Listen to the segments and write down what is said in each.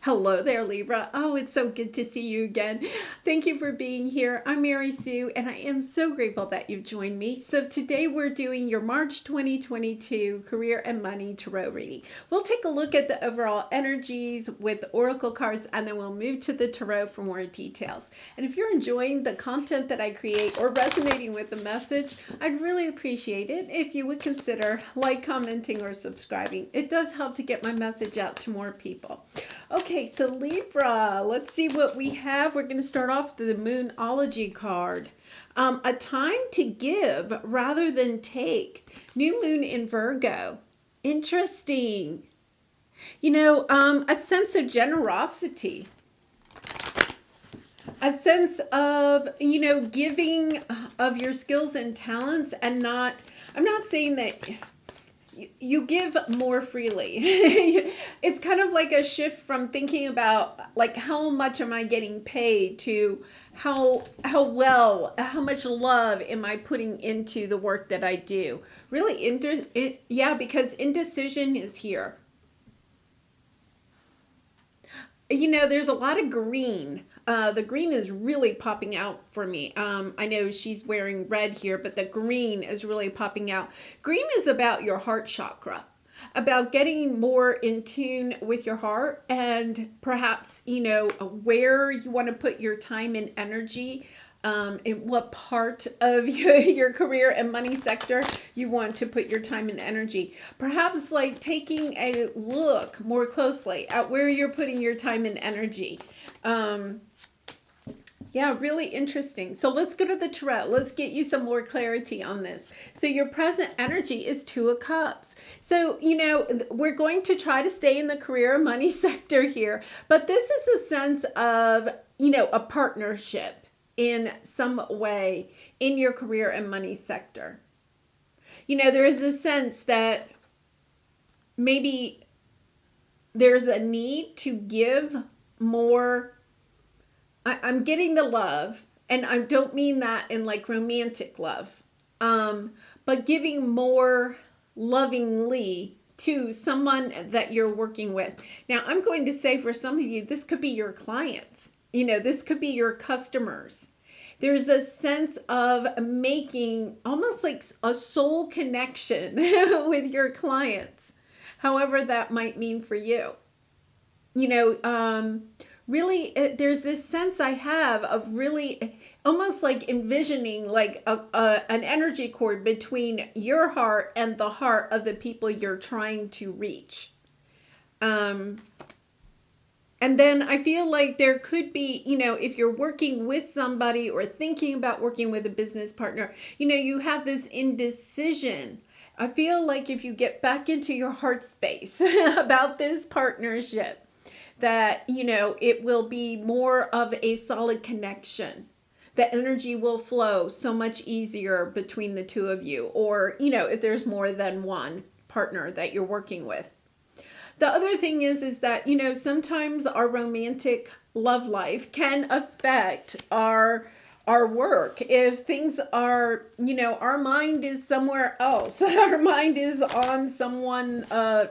Hello there, Libra. Oh, it's so good to see you again. Thank you for being here. I'm Mary Sue, and I am so grateful that you've joined me. So, today we're doing your March 2022 Career and Money Tarot reading. We'll take a look at the overall energies with the Oracle cards, and then we'll move to the Tarot for more details. And if you're enjoying the content that I create or resonating with the message, I'd really appreciate it if you would consider commenting, or subscribing. It does help to get my message out to more people. Okay, so Libra, let's see what we have. We're going to start off with the Moonology card. A time to give rather than take. New moon in Virgo. Interesting. A sense of generosity. A sense of, giving of your skills and talents, and I'm not saying that you give more freely. It's kind of like a shift from thinking about how much am I getting paid to how much love am I putting into the work that I do. Really, because indecision is here. There's a lot of green. The green is really popping out for me. I know she's wearing red here, but the green is really popping out. Green is about your heart chakra, about getting more in tune with your heart, and perhaps, where you want to put your time and energy. In what part of your career and money sector you want to put your time and energy. Perhaps taking a look more closely at where you're putting your time and energy. Yeah, really interesting. So let's go to the tarot. Let's get you some more clarity on this. So your present energy is Two of Cups. So, we're going to try to stay in the career and money sector here, but this is a sense of, a partnership in some way in your career and money sector. There is a sense that maybe there's a need to give more. I'm getting the love, and I don't mean that in romantic love, but giving more lovingly to someone that you're working with. Now, I'm going to say for some of you, this could be your clients. This could be your customers. There's a sense of making almost like a soul connection with your clients, however that might mean for you. Really, there's this sense I have of really almost like envisioning an energy cord between your heart and the heart of the people you're trying to reach. And then I feel like there could be, if you're working with somebody or thinking about working with a business partner, you have this indecision. I feel like if you get back into your heart space about this partnership, that, it will be more of a solid connection. The energy will flow so much easier between the two of you, or, if there's more than one partner that you're working with. The other thing is that, sometimes our romantic love life can affect our work. If things are, our mind is somewhere else, our mind is on someone, a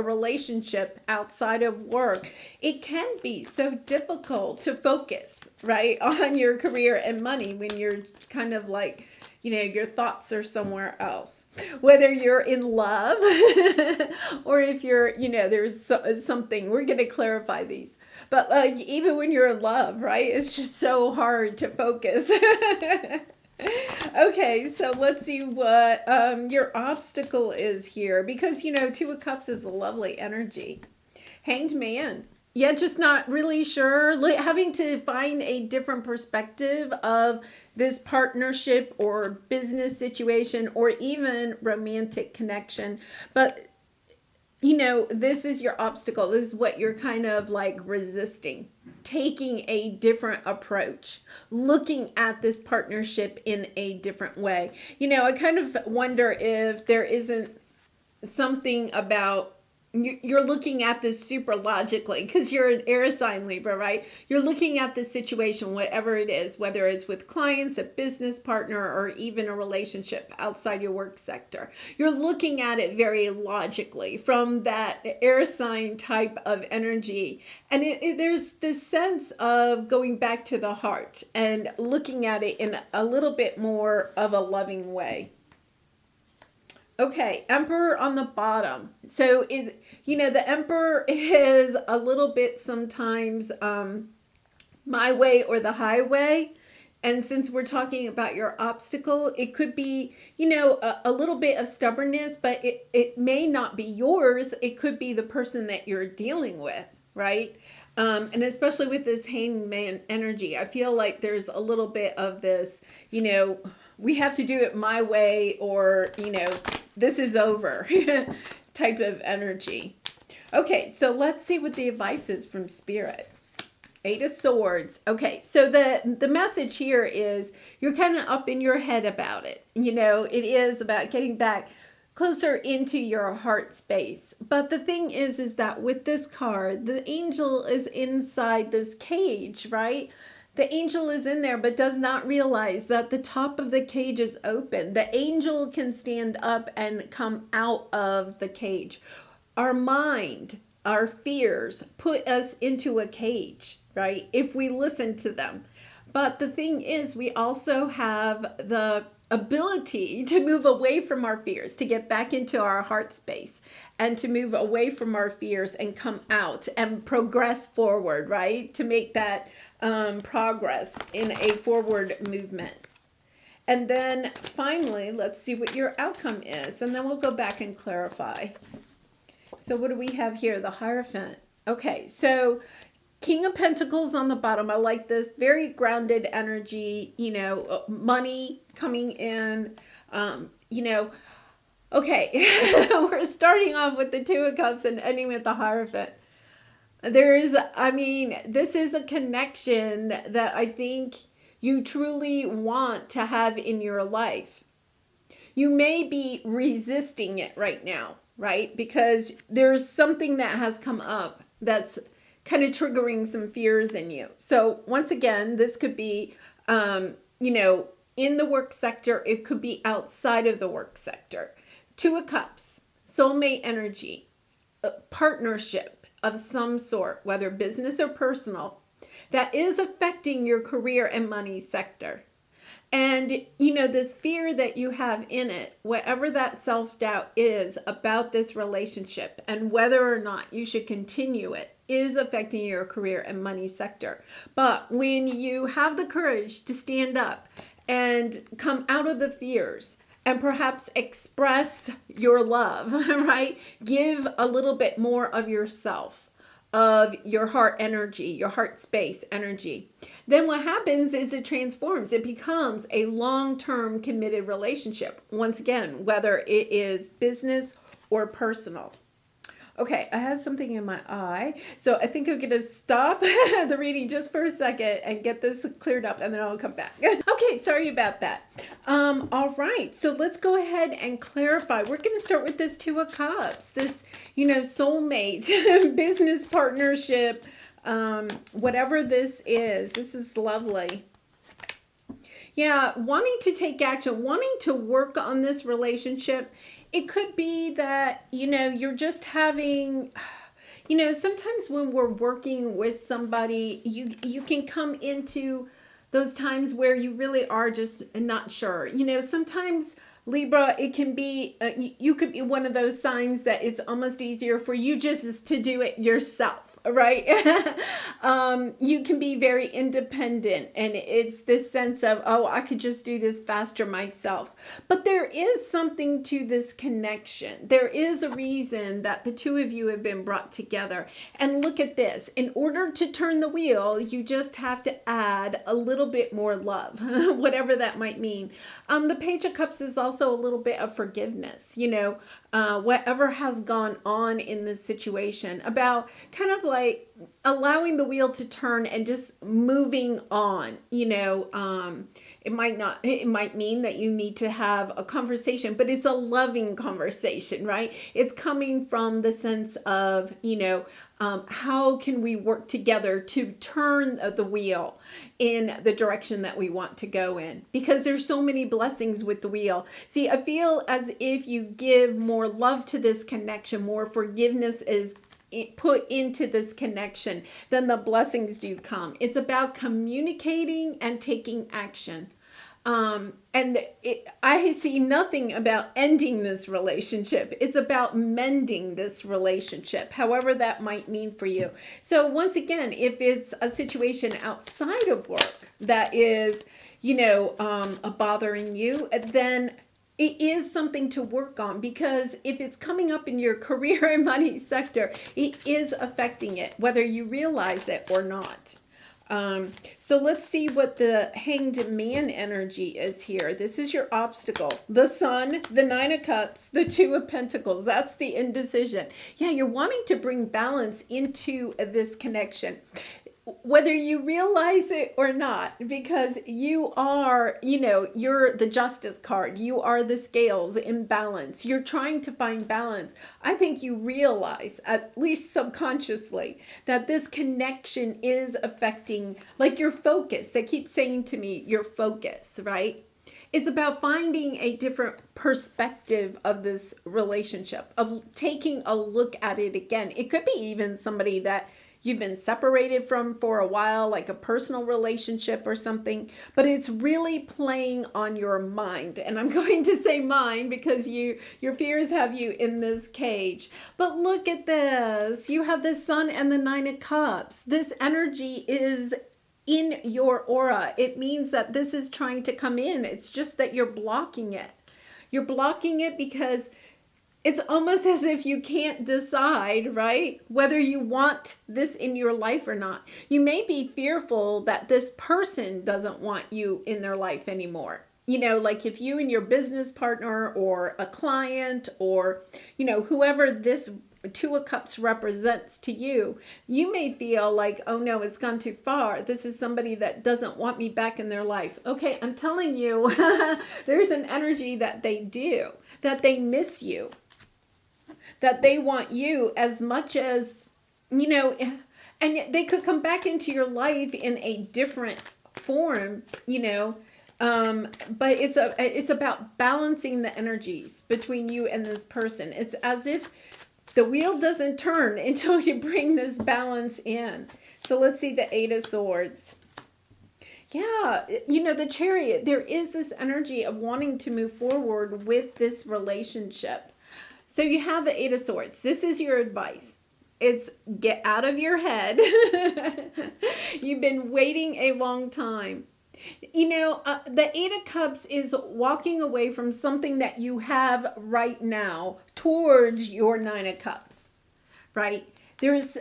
relationship outside of work, it can be so difficult to focus, right, on your career and money when you're kind of your thoughts are somewhere else. Whether you're in love or if you're, there's something, we're going to clarify these. But even when you're in love, right, it's just so hard to focus. Okay, so let's see what your obstacle is here. Because, Two of Cups is a lovely energy. Hanged Man. Yeah, just not really sure. Having to find a different perspective of this partnership or business situation or even romantic connection. But, this is your obstacle. This is what you're kind of resisting. Taking a different approach. Looking at this partnership in a different way. I kind of wonder if there isn't something about you're looking at this super logically because you're an air sign Libra, right? You're looking at the situation, whatever it is, whether it's with clients, a business partner, or even a relationship outside your work sector. You're looking at it very logically from that air sign type of energy. And there's this sense of going back to the heart and looking at it in a little bit more of a loving way. Okay, Emperor on the bottom. So the Emperor is a little bit sometimes my way or the highway. And since we're talking about your obstacle, it could be, a little bit of stubbornness, but it may not be yours. It could be the person that you're dealing with, right? And especially with this hangman energy, I feel like there's a little bit of this, we have to do it my way, or, this is over type of energy. Okay, so let's see what the advice is from Spirit. 8 of Swords. Okay, so the message here is you're kind of up in your head about it. It is about getting back closer into your heart space. But the thing is that with this card, the angel is inside this cage, right? The angel is in there, but does not realize that the top of the cage is open. The angel can stand up and come out of the cage. Our mind, our fears put us into a cage, right? If we listen to them. But the thing is, we also have the ability to move away from our fears, to get back into our heart space, and to move away from our fears and come out and progress forward, right? To make that progress in a forward movement. And then finally, let's see what your outcome is, and then we'll go back and clarify. So what do we have here? The Hierophant. Okay, so King of Pentacles on the bottom. I like this. Very grounded energy, money coming in, Okay, we're starting off with the Two of Cups and ending with the Hierophant. This is a connection that I think you truly want to have in your life. You may be resisting it right now, right? Because there's something that has come up that's kind of triggering some fears in you. So once again, this could be, in the work sector. It could be outside of the work sector. Two of Cups, soulmate energy, partnership of some sort, whether business or personal, that is affecting your career and money sector. And, this fear that you have in it, whatever that self-doubt is about this relationship and whether or not you should continue it, is affecting your career and money sector. But when you have the courage to stand up and come out of the fears and perhaps express your love, right? Give a little bit more of yourself, of your heart energy, your heart space energy. Then what happens is it transforms. It becomes a long-term committed relationship. Once again, whether it is business or personal. Okay, I have something in my eye, so I think I'm going to stop the reading just for a second and get this cleared up, and then I'll come back. Okay, sorry about that. All right, so let's go ahead and clarify. We're going to start with this Two of Cups, this, soulmate, business partnership, whatever this is. This is lovely. Yeah, wanting to take action, wanting to work on this relationship. It could be that, you're just having, sometimes when we're working with somebody, you can come into those times where you really are just not sure. Sometimes Libra, it can be, you could be one of those signs that it's almost easier for you just to do it yourself. Right? You can be very independent, and it's this sense of, oh, I could just do this faster myself. But there is something to this connection. There is a reason that the two of you have been brought together. And look at this. In order to turn the wheel, you just have to add a little bit more love, whatever that might mean. The Page of Cups is also a little bit of forgiveness, whatever has gone on in this situation, about kind of like allowing the wheel to turn and just moving on, it might mean that you need to have a conversation, but it's a loving conversation, right? It's coming from the sense of, how can we work together to turn the wheel in the direction that we want to go in? Because there's so many blessings with the wheel. See, I feel as if you give more love to this connection, more forgiveness is put into this connection, then the blessings do come. It's about communicating and taking action. I see nothing about ending this relationship. It's about mending this relationship, however that might mean for you. So once again, if it's a situation outside of work that is, bothering you, then it is something to work on, because if it's coming up in your career and money sector, it is affecting it, whether you realize it or not. So let's see what the Hanged Man energy is here. This is your obstacle. The Sun, the Nine of Cups, the Two of Pentacles. That's the indecision. Yeah, you're wanting to bring balance into this connection, whether you realize it or not, because you are, you're the Justice card. You are the scales in balance. You're trying to find balance. I think you realize, at least subconsciously, that this connection is affecting, like, your focus. They keep saying to me, your focus, right? It's about finding a different perspective of this relationship, of taking a look at it again. It could be even somebody that you've been separated from for a while, like a personal relationship or something, but it's really playing on your mind. And I'm going to say mind because your fears have you in this cage. But look at this. You have the Sun and the Nine of Cups. This energy is in your aura. It means that this is trying to come in. It's just that you're blocking it. You're blocking it because it's almost as if you can't decide, right, whether you want this in your life or not. You may be fearful that this person doesn't want you in their life anymore. Like if you and your business partner or a client or, whoever this Two of Cups represents to you, you may feel like, oh no, it's gone too far. This is somebody that doesn't want me back in their life. Okay, I'm telling you, there's an energy that they do, that they miss you, that they want you as much as, and they could come back into your life in a different form, but it's about balancing the energies between you and this person. It's as if the wheel doesn't turn until you bring this balance in. So let's see the Eight of Swords. Yeah, the Chariot, there is this energy of wanting to move forward with this relationship. So you have the Eight of Swords. This is your advice. It's get out of your head. You've been waiting a long time. The Eight of Cups is walking away from something that you have right now towards your Nine of Cups, right? There's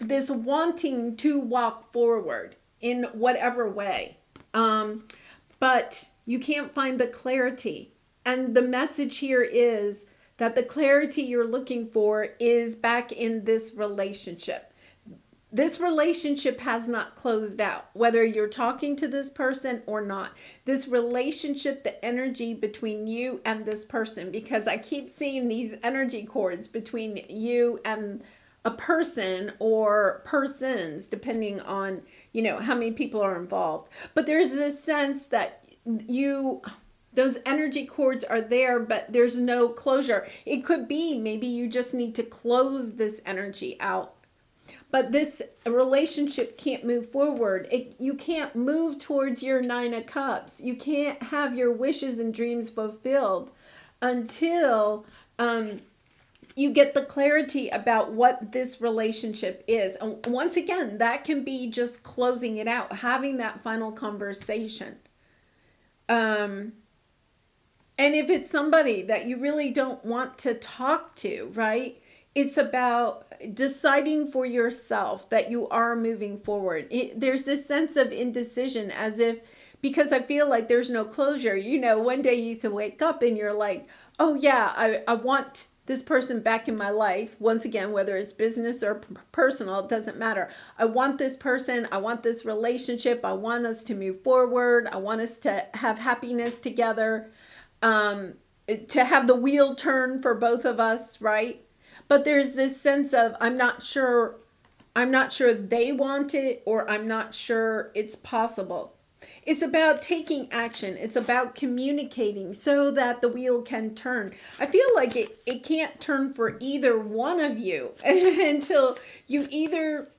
this wanting to walk forward in whatever way, but you can't find the clarity. And the message here is that the clarity you're looking for is back in this relationship. This relationship has not closed out, whether you're talking to this person or not. This relationship, the energy between you and this person, because I keep seeing these energy cords between you and a person or persons, depending on, how many people are involved. But there's this sense that those energy cords are there, but there's no closure. It could be maybe you just need to close this energy out. But this relationship can't move forward. You can't move towards your Nine of Cups. You can't have your wishes and dreams fulfilled until you get the clarity about what this relationship is. And once again, that can be just closing it out, having that final conversation. And if it's somebody that you really don't want to talk to, right? It's about deciding for yourself that you are moving forward. There's this sense of indecision, as if, because I feel like there's no closure. One day you can wake up and you're like, oh yeah, I want this person back in my life. Once again, whether it's business or personal, it doesn't matter. I want this person. I want this relationship. I want us to move forward. I want us to have happiness together, to have the wheel turn for both of us, right? But there's this sense of I'm not sure they want it, or I'm not sure it's possible. It's about taking action. It's about communicating so that the wheel can turn. I feel like it can't turn for either one of you until you either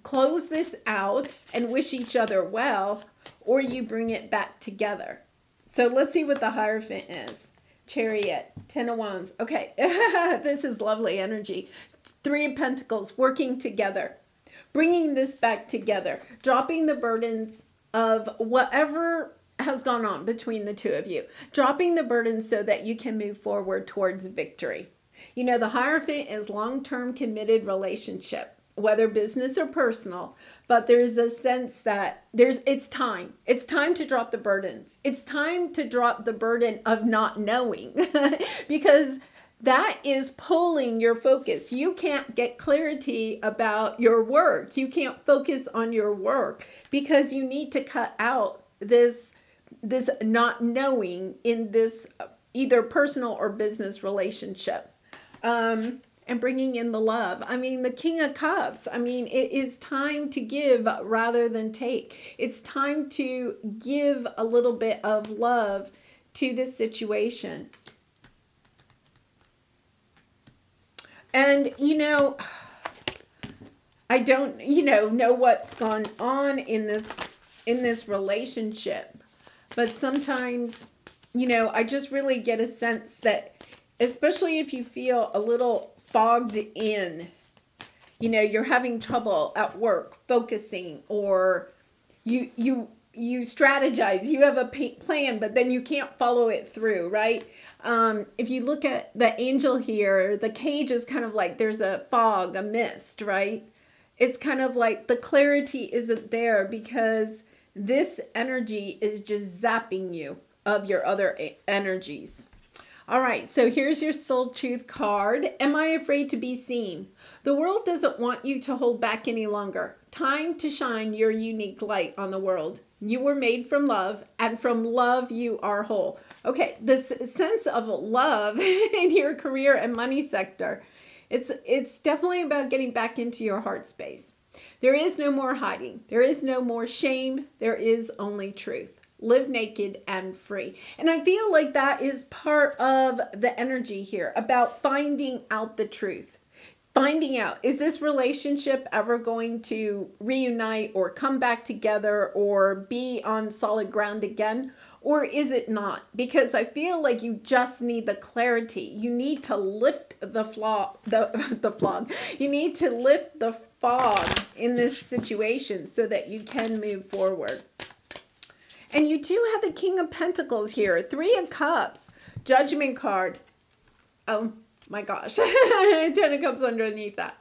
close this out and wish each other well, or you bring it back together. So let's see what the Hierophant is. Chariot, 10 of Wands. Okay, this is lovely energy. 3 of Pentacles, working together, bringing this back together, dropping the burdens of whatever has gone on between the two of you, dropping the burdens so that you can move forward towards victory. You know, the Hierophant is long-term committed relationship, whether business or personal, but there's a sense that it's time to drop the burdens. It's time to drop the burden of not knowing because that is pulling your focus. You can't get clarity about your work. You can't focus on your work because you need to cut out this not knowing in this either personal or business relationship. And bringing in the love. I mean, the King of Cups. I mean, it is time to give rather than take. It's time to give a little bit of love to this situation. And, you know, I don't, know what's gone on in this relationship. But sometimes, I just really get a sense that, especially if you feel a little fogged in, you're having trouble at work focusing, or you strategize, you have a plan, but then you can't follow it through, right? If you look at the angel here, the cage is kind of like there's a fog, a mist, right? It's kind of like the clarity isn't there because this energy is just zapping you of your other energies. All right, so here's your Soul Truth card. Am I afraid to be seen? The world doesn't want you to hold back any longer. Time to shine your unique light on the world. You were made from love, and from love you are whole. Okay, this sense of love in your career and money sector, it's definitely about getting back into your heart space. There is no more hiding. There is no more shame. There is only truth. Live naked and free. And I feel like that is part of the energy here about finding out the truth. Finding out, is this relationship ever going to reunite or come back together or be on solid ground again? Or is it not? Because I feel like you just need the clarity. You need to lift the fog. You need to lift the fog in this situation so that you can move forward. And you do have the King of Pentacles here. 3 of Cups. Judgment card. Oh my gosh. 10 of Cups underneath that.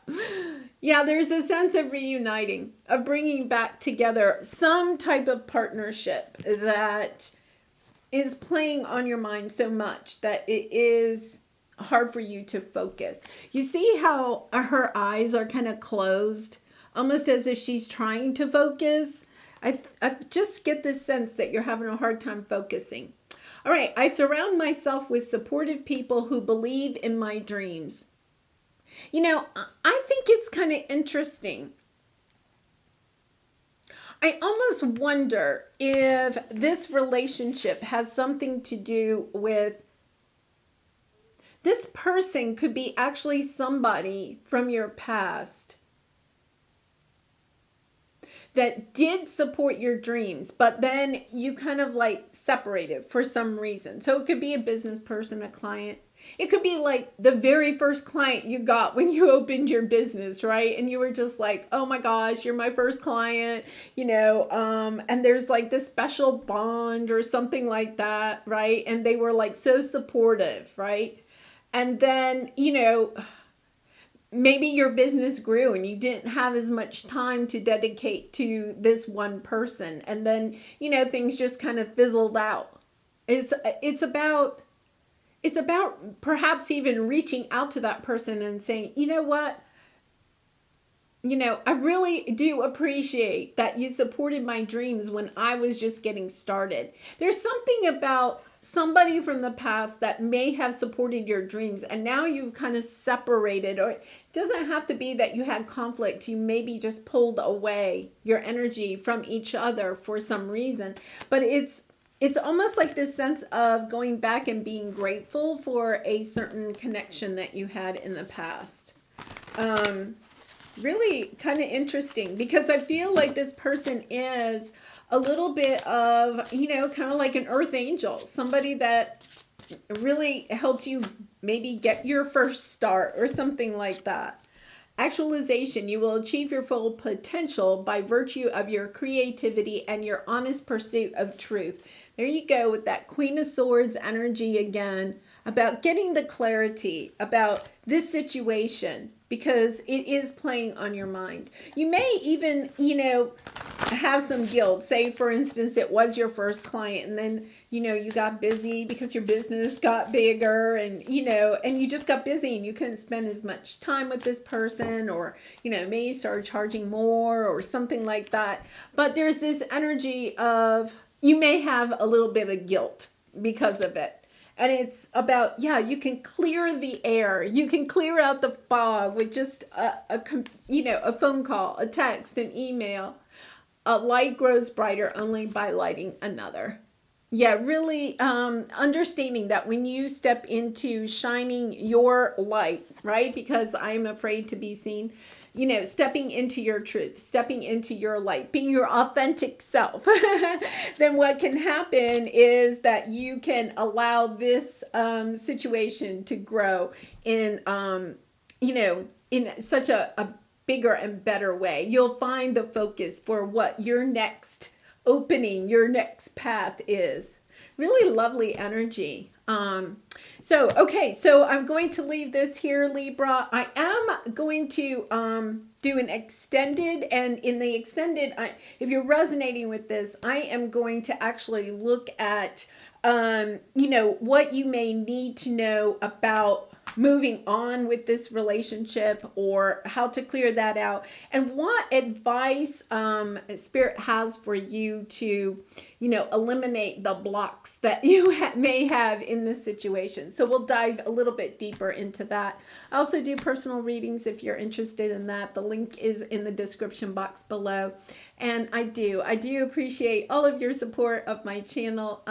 Yeah, there's a sense of reuniting. Of bringing back together some type of partnership that is playing on your mind so much that it is hard for you to focus. You see how her eyes are kind of closed? Almost as if she's trying to focus. I just get this sense that you're having a hard time focusing. All right, I surround myself with supportive people who believe in my dreams. I think it's kind of interesting. I almost wonder if this relationship has something to do with this person could be actually somebody from your past that did support your dreams, but then you kind of like separated for some reason. So it could be a business person, a client. It could be like the very first client you got when you opened your business, right? And you were just like, oh my gosh, you're my first client, and there's like this special bond or something like that, right? And they were like so supportive, right? And then, maybe your business grew and you didn't have as much time to dedicate to this one person. And then, things just kind of fizzled out. It's it's about perhaps even reaching out to that person and saying, you know what? I really do appreciate that you supported my dreams when I was just getting started. There's something about somebody from the past that may have supported your dreams, and now you've kind of separated, or it doesn't have to be that you had conflict. You maybe just pulled away your energy from each other for some reason. But it's almost like this sense of going back and being grateful for a certain connection that you had in the past. Really kind of interesting, because I feel like this person is a little bit of, kind of like an earth angel, somebody that really helped you maybe get your first start or something like that. Actualization, you will achieve your full potential by virtue of your creativity and your honest pursuit of truth. There you go with that Queen of Swords energy again, about getting the clarity about this situation, because it is playing on your mind. You may even, have some guilt. Say, for instance, it was your first client, and then, you got busy because your business got bigger, and, and you just got busy and you couldn't spend as much time with this person, or, maybe you started charging more or something like that. But there's this energy of, you may have a little bit of guilt because of it. And it's about, you can clear the air. You can clear out the fog with just a phone call, a text, an email. A light grows brighter only by lighting another. Yeah, really understanding that when you step into shining your light, right? Because I'm afraid to be seen. Stepping into your truth, stepping into your light, being your authentic self, then what can happen is that you can allow this situation to grow in, in such a bigger and better way. You'll find the focus for what your next opening, your next path is. Really lovely energy. So I'm going to leave this here, Libra. I am going to do an extended, and in the extended, if you're resonating with this, I am going to actually look at, what you may need to know about moving on with this relationship, or how to clear that out, and what advice Spirit has for you to, eliminate the blocks that you may have in this situation. So we'll dive a little bit deeper into that. I also do personal readings if you're interested in that. The link is in the description box below. And I do appreciate all of your support of my channel.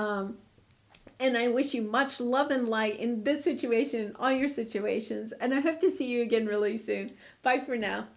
And I wish you much love and light in this situation, all your situations. And I hope to see you again really soon. Bye for now.